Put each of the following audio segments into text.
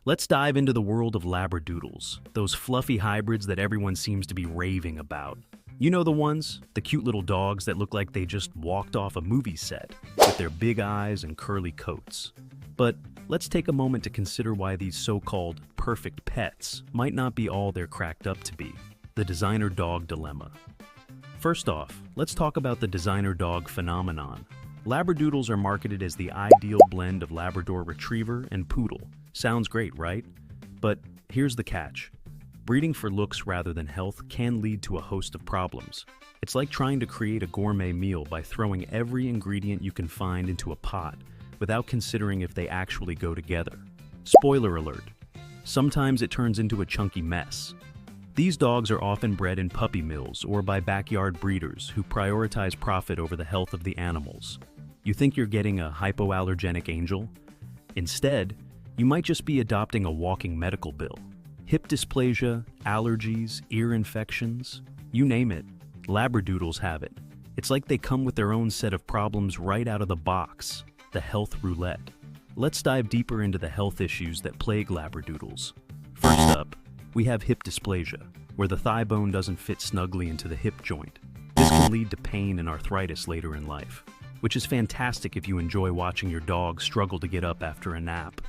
Let's dive into the world of Labradoodles, those fluffy hybrids that everyone seems to be raving about. You know the ones? The cute little dogs that look like they just walked off a movie set, with their big eyes and curly coats. But let's take a moment to consider why these so-called perfect pets might not be all they're cracked up to be. The designer dog dilemma. First off, let's talk about the designer dog phenomenon. Labradoodles are marketed as the ideal blend of Labrador Retriever and Poodle. Sounds great, right? But here's the catch. Breeding for looks rather than health can lead to a host of problems. It's like trying to create a gourmet meal by throwing every ingredient you can find into a pot without considering if they actually go together. Spoiler alert. Sometimes it turns into a chunky mess. These dogs are often bred in puppy mills or by backyard breeders who prioritize profit over the health of the animals. You think you're getting a hypoallergenic angel? Instead, you might just be adopting a walking medical bill. Hip dysplasia, allergies, ear infections, you name it, Labradoodles have it. It's like they come with their own set of problems right out of the box, the health roulette. Let's dive deeper into the health issues that plague Labradoodles. First up, we have hip dysplasia, where the thigh bone doesn't fit snugly into the hip joint. This can lead to pain and arthritis later in life, which is fantastic if you enjoy watching your dog struggle to get up after a nap.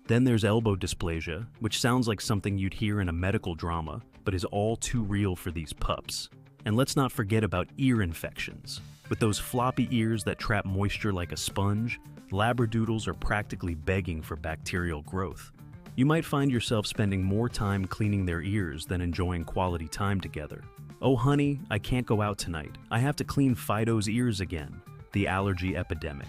Then there's elbow dysplasia, which sounds like something you'd hear in a medical drama, but is all too real for these pups. And let's not forget about ear infections. With those floppy ears that trap moisture like a sponge, Labradoodles are practically begging for bacterial growth. You might find yourself spending more time cleaning their ears than enjoying quality time together. Oh honey, I can't go out tonight. I have to clean Fido's ears again. The allergy epidemic.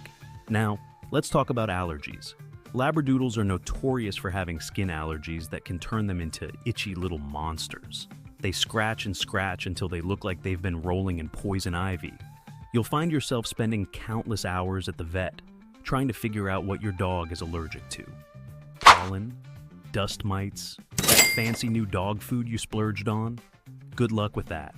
Now, let's talk about allergies. Labradoodles are notorious for having skin allergies that can turn them into itchy little monsters. They scratch and scratch until they look like they've been rolling in poison ivy. You'll find yourself spending countless hours at the vet, trying to figure out what your dog is allergic to. Pollen, dust mites, that fancy new dog food you splurged on? Good luck with that.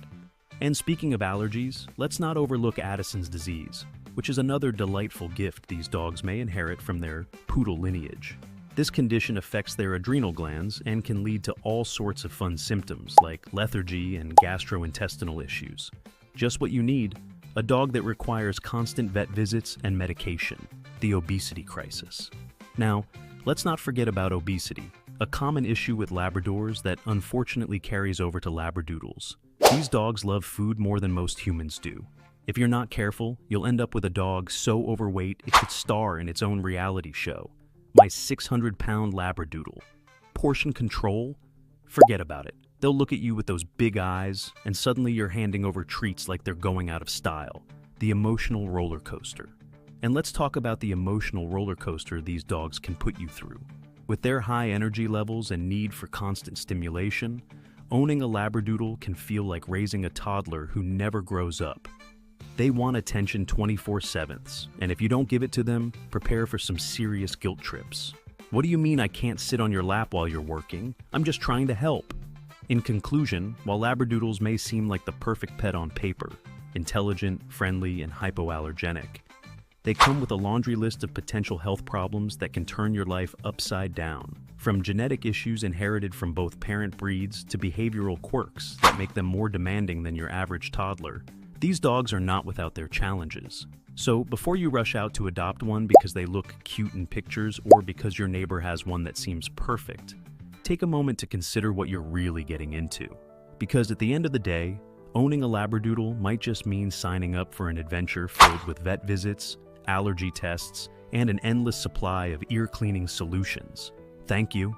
And speaking of allergies, let's not overlook Addison's disease, which is another delightful gift these dogs may inherit from their poodle lineage. This condition affects their adrenal glands and can lead to all sorts of fun symptoms like lethargy and gastrointestinal issues. Just what you need, a dog that requires constant vet visits and medication, the obesity crisis. Now, let's not forget about obesity, a common issue with Labradors that unfortunately carries over to Labradoodles. These dogs love food more than most humans do. If you're not careful, you'll end up with a dog so overweight it could star in its own reality show. My 600-pound Labradoodle. Portion control? Forget about it. They'll look at you with those big eyes, and suddenly you're handing over treats like they're going out of style. The emotional roller coaster. And let's talk about the emotional roller coaster these dogs can put you through. With their high energy levels and need for constant stimulation, owning a Labradoodle can feel like raising a toddler who never grows up. They want attention 24/7, and if you don't give it to them, prepare for some serious guilt trips. What do you mean I can't sit on your lap while you're working? I'm just trying to help. In conclusion, while Labradoodles may seem like the perfect pet on paper, intelligent, friendly, and hypoallergenic, they come with a laundry list of potential health problems that can turn your life upside down. From genetic issues inherited from both parent breeds to behavioral quirks that make them more demanding than your average toddler, these dogs are not without their challenges. So before you rush out to adopt one because they look cute in pictures or because your neighbor has one that seems perfect, take a moment to consider what you're really getting into. Because at the end of the day, owning a Labradoodle might just mean signing up for an adventure filled with vet visits, allergy tests, and an endless supply of ear cleaning solutions. Thank you.